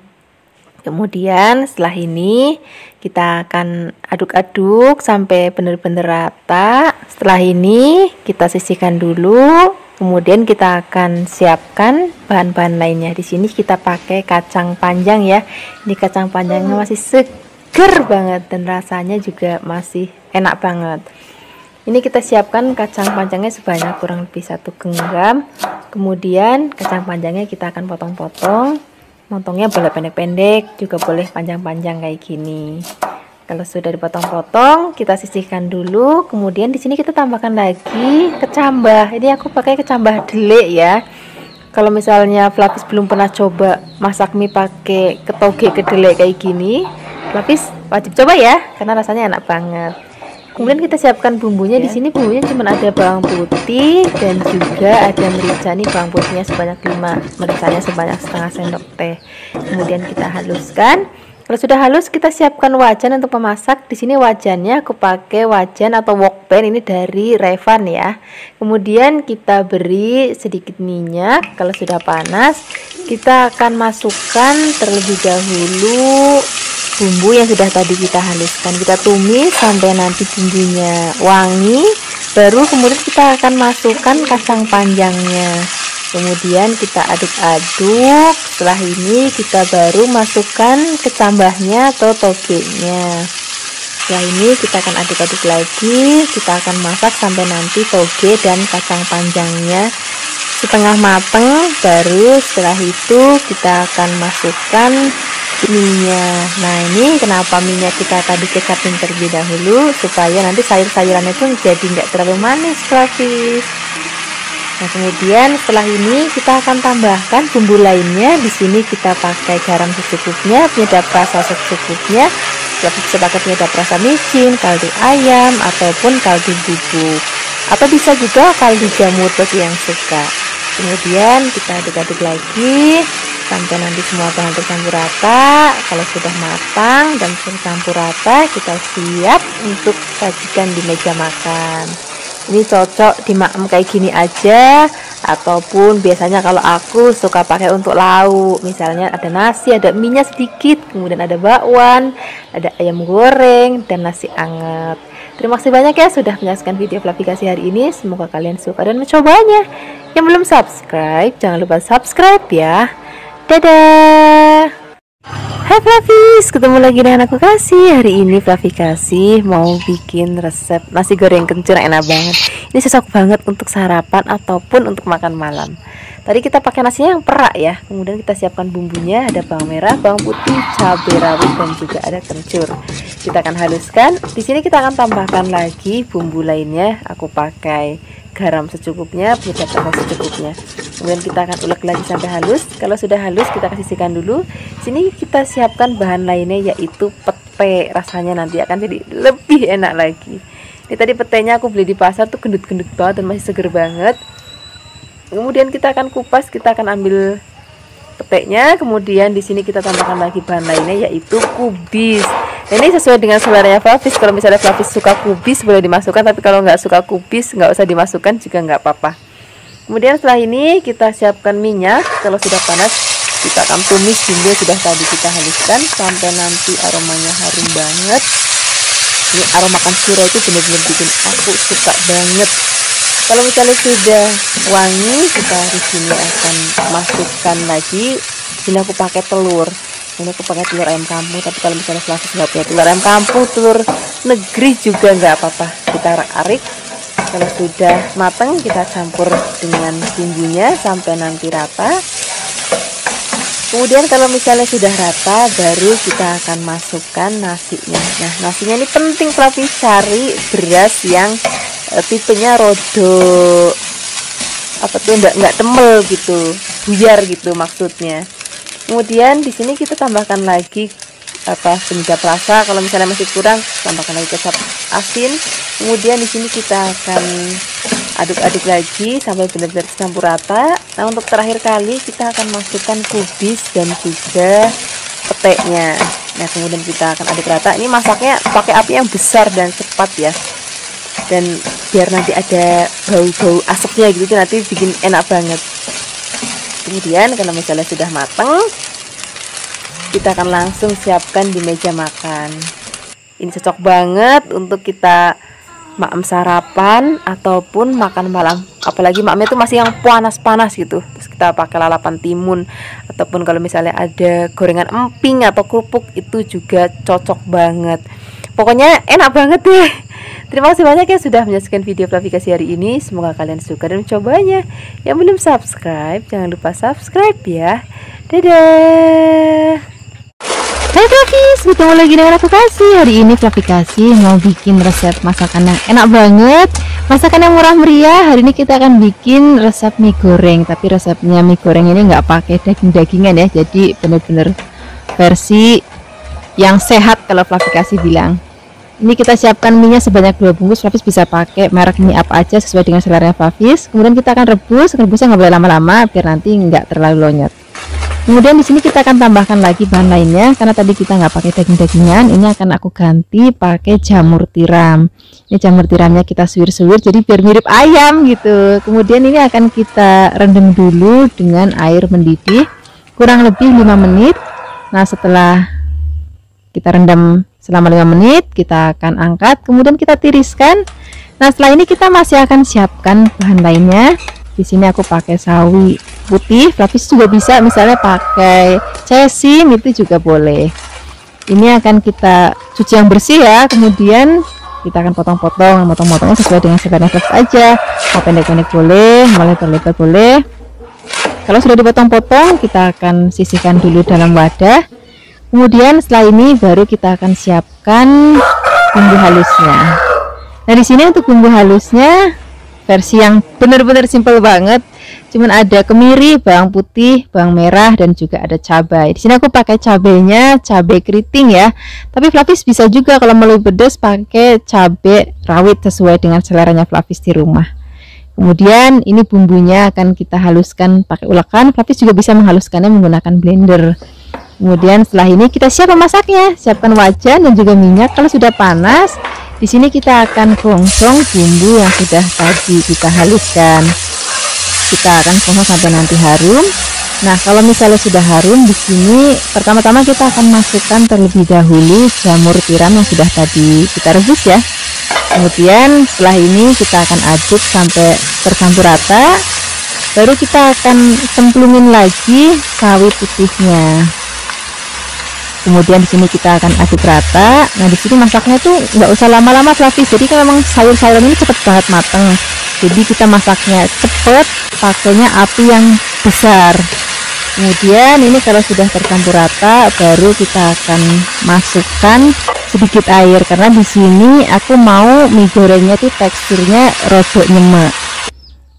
Kemudian setelah ini kita akan aduk-aduk sampai benar-benar rata. Setelah ini kita sisihkan dulu. Kemudian kita akan siapkan bahan-bahan lainnya. Di sini kita pakai kacang panjang ya. Ini kacang panjangnya masih seger banget dan rasanya juga masih enak banget. Ini kita siapkan kacang panjangnya sebanyak kurang lebih 1 genggam. Kemudian kacang panjangnya kita akan potong-potong. Motongnya boleh pendek-pendek, juga boleh panjang-panjang kayak gini. Kalau sudah dipotong-potong, kita sisihkan dulu. Kemudian di sini kita tambahkan lagi kecambah. Ini aku pakai kecambah delik ya. Kalau misalnya Flavis belum pernah coba masak mie pakai ketoge kedelai kayak gini, Flavis wajib coba ya, karena rasanya enak banget. Kemudian kita siapkan bumbunya. Di sini bumbunya cuma ada bawang putih dan juga ada merica. Ini bawang putihnya sebanyak 5, mericanya sebanyak setengah sendok teh. Kemudian kita haluskan. Kalau sudah halus, kita siapkan wajan untuk memasak. Di sini wajannya aku pakai wajan atau wok pan, ini dari Revan ya. Kemudian kita beri sedikit minyak. Kalau sudah panas, kita akan masukkan terlebih dahulu bumbu yang sudah tadi kita haluskan. Kita tumis sampai nanti bumbunya wangi. Baru kemudian kita akan masukkan kacang panjangnya. Kemudian kita aduk-aduk. Setelah ini kita baru masukkan kecambahnya atau togenya. Setelah ini kita akan aduk-aduk lagi. Kita akan masak sampai nanti toge dan kacang panjangnya setengah mateng. Baru setelah itu kita akan masukkan minyak. Nah, ini kenapa minyak kita tadi kecapin terlebih dahulu, supaya nanti sayur-sayurannya itu jadi nggak terlalu manis, Flavis. Nah, kemudian setelah ini kita akan tambahkan bumbu lainnya. Di sini kita pakai garam secukupnya, penyedap rasa secukupnya. Bisa pakai penyedap rasa micin, kaldu ayam, ataupun kaldu bubuk, atau bisa juga kaldu jamur bagi yang suka. Kemudian kita aduk-aduk lagi sampai nanti semua bahan tercampur rata. Kalau sudah matang dan tercampur rata, kita siap untuk sajikan di meja makan. Ini cocok dimakan kayak gini aja, ataupun biasanya kalau aku suka pakai untuk lauk. Misalnya ada nasi, ada minyak sedikit, kemudian ada bakwan, ada ayam goreng, dan nasi anget. Terima kasih banyak ya sudah menyaksikan video Flavikasi hari ini. Semoga kalian suka dan mencobanya. Yang belum subscribe, jangan lupa subscribe ya. Dadah. Hai Flavis, ketemu lagi dengan aku Kasih. Hari ini Flavikasi mau bikin resep nasi goreng kencur enak banget. Ini cocok banget untuk sarapan ataupun untuk makan malam. Tadi kita pakai nasinya yang perak ya. Kemudian kita siapkan bumbunya, ada bawang merah, bawang putih, cabai rawit, dan juga ada kencur. Kita akan haluskan. Di sini kita akan tambahkan lagi bumbu lainnya. Aku pakai garam secukupnya, penyedap rasa secukupnya. Kemudian kita akan ulek lagi sampai halus. Kalau sudah halus, kita sisihkan dulu. Sini kita siapkan bahan lainnya, yaitu pete. Rasanya nanti akan jadi lebih enak lagi. Ini tadi petenya aku beli di pasar tuh gendut-gendut banget dan masih seger banget. Kemudian kita akan kupas, kita akan ambil peteknya. Kemudian di sini kita tambahkan lagi bahan lainnya yaitu kubis. Nah, ini sesuai dengan seleranya Flavis. Kalau misalnya Flavis suka kubis boleh dimasukkan, tapi kalau nggak suka kubis nggak usah dimasukkan juga nggak apa-apa. Kemudian setelah ini kita siapkan minyak. Kalau sudah panas kita akan tumis bumbu yang sudah tadi kita haluskan sampai nanti aromanya harum banget. Ini aroma makan siro itu benar-benar bikin aku suka banget. Kalau misalnya sudah wangi, kita di sini akan masukkan lagi. Sini aku pakai telur. Ini aku pakai telur ayam kampung, tapi kalau misalnya Flavis nggak punya telur ayam kampung, telur negeri juga nggak apa-apa. Kita arik-arik. Kalau sudah matang, kita campur dengan bumbunya sampai nanti rata. Kemudian kalau misalnya sudah rata, baru kita akan masukkan nasinya. Nah, nasinya ini penting Flavis, cari beras yang tipenya rodo apa tuh, nggak temel gitu, buyar gitu maksudnya. Kemudian di sini kita tambahkan lagi penyedap rasa. Kalau misalnya masih kurang, tambahkan lagi kecap asin. Kemudian di sini kita akan aduk-aduk lagi sampai benar-benar campur rata. Nah, untuk terakhir kali kita akan masukkan kubis dan juga peteknya. Nah, kemudian kita akan aduk rata. Ini masaknya pakai api yang besar dan cepat ya, dan biar nanti ada bau-bau asapnya gitu, nanti bikin enak banget. Kemudian kalau misalnya sudah matang, kita akan langsung siapkan di meja makan. Ini cocok banget untuk kita makan sarapan ataupun makan malam, apalagi makamnya itu masih yang panas-panas gitu. Terus kita pakai lalapan timun, ataupun kalau misalnya ada gorengan emping atau kerupuk, itu juga cocok banget. Pokoknya enak banget deh. Terima kasih banyak ya sudah menyaksikan video Flavikasi hari ini. Semoga kalian suka dan mencobanya. Yang belum subscribe, jangan lupa subscribe ya. Dadah. Hai Flavis, ketemu lagi dengan aku Kasih. Hari ini Flavikasi mau bikin resep masakan yang enak banget, masakan yang murah meriah. Hari ini kita akan bikin resep mie goreng, tapi resepnya mie goreng ini nggak pakai daging-dagingan ya, jadi bener-bener versi yang sehat kalau Flavikasi bilang. Ini kita siapkan minyak sebanyak 2 bungkus. Flavis bisa pakai merek mie apa aja sesuai dengan selera Flavis. Kemudian kita akan rebusnya nggak boleh lama-lama biar nanti nggak terlalu lonyot. Kemudian di sini kita akan tambahkan lagi bahan lainnya, karena tadi kita nggak pakai daging-dagingan. Ini akan aku ganti pakai jamur tiram. Ini jamur tiramnya kita suwir-suwir jadi biar mirip ayam gitu. Kemudian ini akan kita rendam dulu dengan air mendidih kurang lebih 5 menit. Nah, setelah kita rendam selama 5 menit, kita akan angkat, kemudian kita tiriskan. Nah, setelah ini kita masih akan siapkan bahan lainnya. Di sini aku pakai sawi putih. Flavis juga bisa misalnya pakai cesim, itu juga boleh. Ini akan kita cuci yang bersih ya. Kemudian kita akan potong-potong, potongnya sesuai dengan selera Flavis aja. Mau pendek-pendek boleh, mau lebar-lebar boleh. Kalau sudah dipotong-potong, kita akan sisihkan dulu dalam wadah. Kemudian setelah ini baru kita akan siapkan bumbu halusnya. Nah, di sini untuk bumbu halusnya versi yang benar-benar simple banget. Cuman ada kemiri, bawang putih, bawang merah, dan juga ada cabai. Di sini aku pakai cabainya cabai keriting ya. Tapi Flavis bisa juga kalau mau lebih pedas pakai cabai rawit sesuai dengan seleranya Flavis di rumah. Kemudian ini bumbunya akan kita haluskan pakai ulekan. Flavis juga bisa menghaluskannya menggunakan blender. Kemudian setelah ini kita siap memasaknya. Siapkan wajan dan juga minyak. Kalau sudah panas, di sini kita akan gongsong bumbu yang sudah tadi kita haluskan. Kita akan gongsong sampai nanti harum. Nah, kalau misalnya sudah harum, di sini pertama-tama kita akan masukkan terlebih dahulu jamur tiram yang sudah tadi kita rebus ya. Kemudian setelah ini kita akan aduk sampai tercampur rata. Baru kita akan cemplungin lagi sawi putihnya. Kemudian di sini kita akan aduk rata. Nah, di sini masaknya tuh nggak usah lama-lama Flavis. Jadi kalau memang sayur-sayuran ini cepet banget mateng. Jadi kita masaknya cepet, pakainya api yang besar. Kemudian ini kalau sudah tercampur rata, baru kita akan masukkan sedikit air karena di sini aku mau mie gorengnya tuh teksturnya rodok nyemek.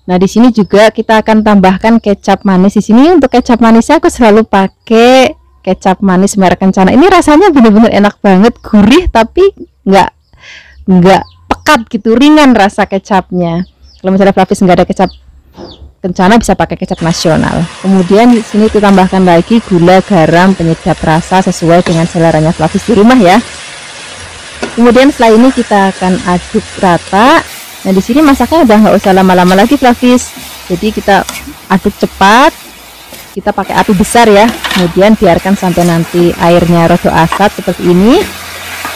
Nah, di sini juga kita akan tambahkan kecap manis. Di sini untuk kecap manisnya aku selalu pakai kecap manis merek Kencana. Ini rasanya bener-bener enak banget, gurih tapi nggak pekat gitu, ringan rasa kecapnya. Kalau misalnya Flavis nggak ada rencana bisa pakai kecap nasional. Kemudian di sini kita tambahkan lagi gula, garam, penyedap rasa sesuai dengan seleranya Flavis di rumah ya. Kemudian setelah ini kita akan aduk rata. Nah di sini masaknya udah nggak usah lama-lama lagi Flavis. Jadi kita aduk cepat. Kita pakai api besar ya. Kemudian biarkan sampai nanti airnya rada asat seperti ini.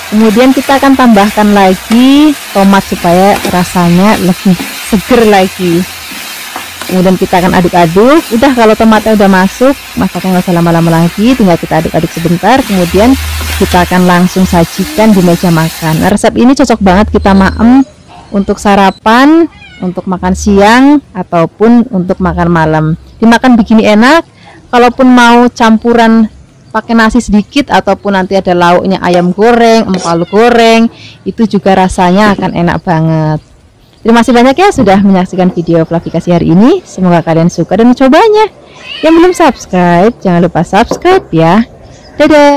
Kemudian kita akan tambahkan lagi tomat supaya rasanya lebih seger lagi. Kemudian kita akan aduk-aduk. Udah kalau tomatnya udah masuk, masaknya nggak usah lama-lama lagi, tinggal kita aduk-aduk sebentar. Kemudian kita akan langsung sajikan di meja makan. Nah, resep ini cocok banget kita maem untuk sarapan, untuk makan siang, ataupun untuk makan malam. Dimakan begini enak. Kalaupun mau campuran pakai nasi sedikit ataupun nanti ada lauknya ayam goreng, empal goreng, itu juga rasanya akan enak banget. Terima kasih banyak ya sudah menyaksikan video Flavikasi hari ini. Semoga kalian suka dan mencobanya. Yang belum subscribe, jangan lupa subscribe ya. Dadah.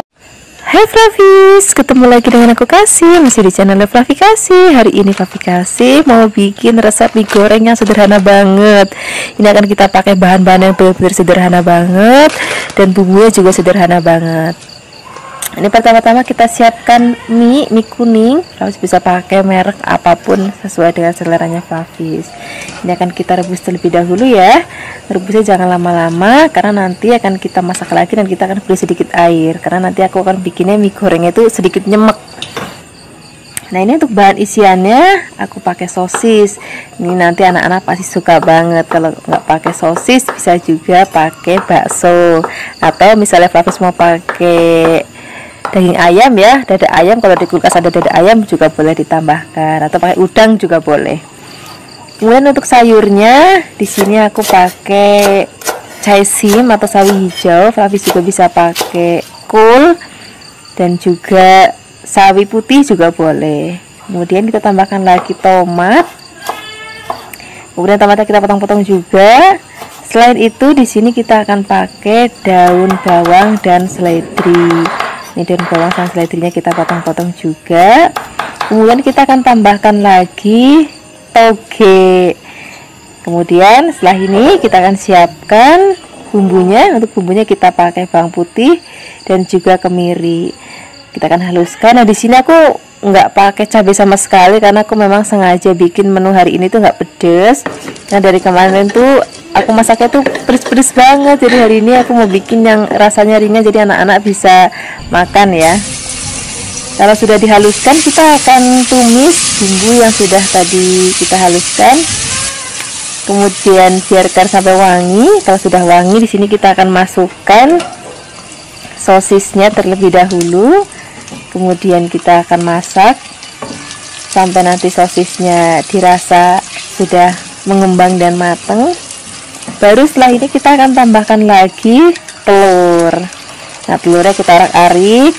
Hai Flavis, ketemu lagi dengan aku Kasih, masih di channel Flavikasi. Hari ini Flavikasi mau bikin resep mie goreng yang sederhana banget. Ini akan kita pakai bahan-bahan yang benar-benar sederhana banget, dan bumbunya juga sederhana banget. Ini pertama-tama kita siapkan mie kuning. Flavis bisa pakai merek apapun sesuai dengan seleranya Flavis. Ini akan kita rebus terlebih dahulu ya. Rebusnya jangan lama-lama karena nanti akan kita masak lagi dan kita akan beri sedikit air. Karena nanti aku akan bikinnya mie gorengnya itu sedikit nyemek. Nah ini untuk bahan isiannya aku pakai sosis. Ini nanti anak-anak pasti suka banget. Kalau nggak pakai sosis bisa juga pakai bakso. Atau misalnya Flavis mau pakai daging ayam ya, dada ayam, kalau di kulkas ada dada ayam juga boleh ditambahkan, atau pakai udang juga boleh. Kemudian untuk sayurnya di sini aku pakai caisim atau sawi hijau. Flavis juga bisa pakai kol dan juga sawi putih juga boleh. Kemudian kita tambahkan lagi tomat. Kemudian tomatnya kita potong-potong juga. Selain itu di sini kita akan pakai daun bawang dan seledri. Ini daun bawang dan seledrinya kita potong-potong juga. Kemudian kita akan tambahkan lagi toge. Kemudian setelah ini kita akan siapkan bumbunya. Untuk bumbunya kita pakai bawang putih dan juga kemiri. Kita akan haluskan. Nah di sini aku nggak pakai cabai sama sekali karena aku memang sengaja bikin menu hari ini tuh nggak pedes. Nah dari kemarin tuh aku masaknya tuh pedes-pedes banget, jadi hari ini aku mau bikin yang rasanya ringan jadi anak-anak bisa makan ya. Kalau sudah dihaluskan kita akan tumis bumbu yang sudah tadi kita haluskan. Kemudian biarkan sampai wangi. Kalau sudah wangi di sini kita akan masukkan sosisnya terlebih dahulu. Kemudian kita akan masak sampai nanti sosisnya dirasa sudah mengembang dan matang. Baru setelah ini kita akan tambahkan lagi telur. Nah telurnya kita arak-arik.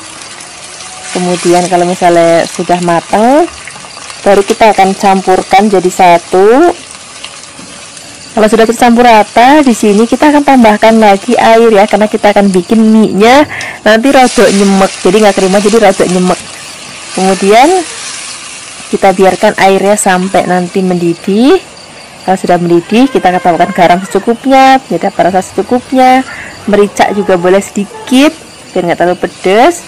Kemudian kalau misalnya sudah matang, baru kita akan campurkan jadi satu. Kalau sudah tercampur rata, di sini kita akan tambahkan lagi air ya, karena kita akan bikin mie-nya nanti rodok nyemek. Jadi nggak kering, jadi rodok nyemek. Kemudian kita biarkan airnya sampai nanti mendidih. Kalau sudah mendidih, kita akan tambahkan garam secukupnya, penyedap rasa secukupnya, merica juga boleh sedikit biar nggak terlalu pedas.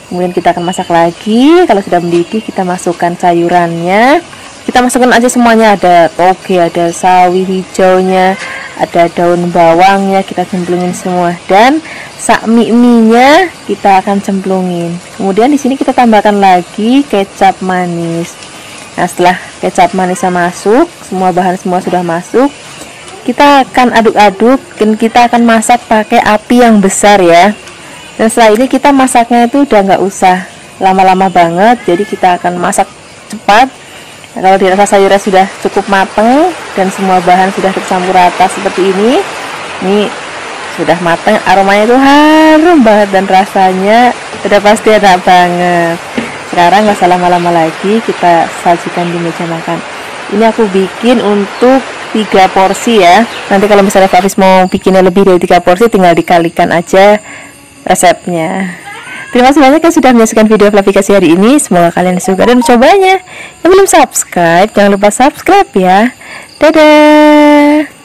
Kemudian kita akan masak lagi. Kalau sudah mendidih, kita masukkan sayurannya. Kita masukkan aja semuanya, ada toge, ada sawi hijaunya, ada daun bawangnya, kita cemplungin semua, dan sak mie-nya kita akan cemplungin. Kemudian di sini kita tambahkan lagi kecap manis. Nah setelah kecap manisnya masuk, semua bahan semua sudah masuk, kita akan aduk-aduk dan kita akan masak pakai api yang besar ya. Dan setelah ini kita masaknya itu udah nggak usah lama-lama banget, jadi kita akan masak cepat. Nah, kalau dirasa sayurnya sudah cukup matang dan semua bahan sudah tercampur rata seperti ini sudah matang, aromanya itu harum banget dan rasanya sudah pasti enak banget. Sekarang nggak usah lama-lama lagi, kita sajikan di meja makan. Ini aku bikin untuk 3 porsi ya. Nanti kalau misalnya Flavis mau bikinnya lebih dari 3 porsi, tinggal dikalikan aja resepnya. Terima kasih banyak yang sudah menyaksikan video Flavikasi hari ini. Semoga kalian suka dan mencobanya. Yang belum subscribe, jangan lupa subscribe ya. Dadah.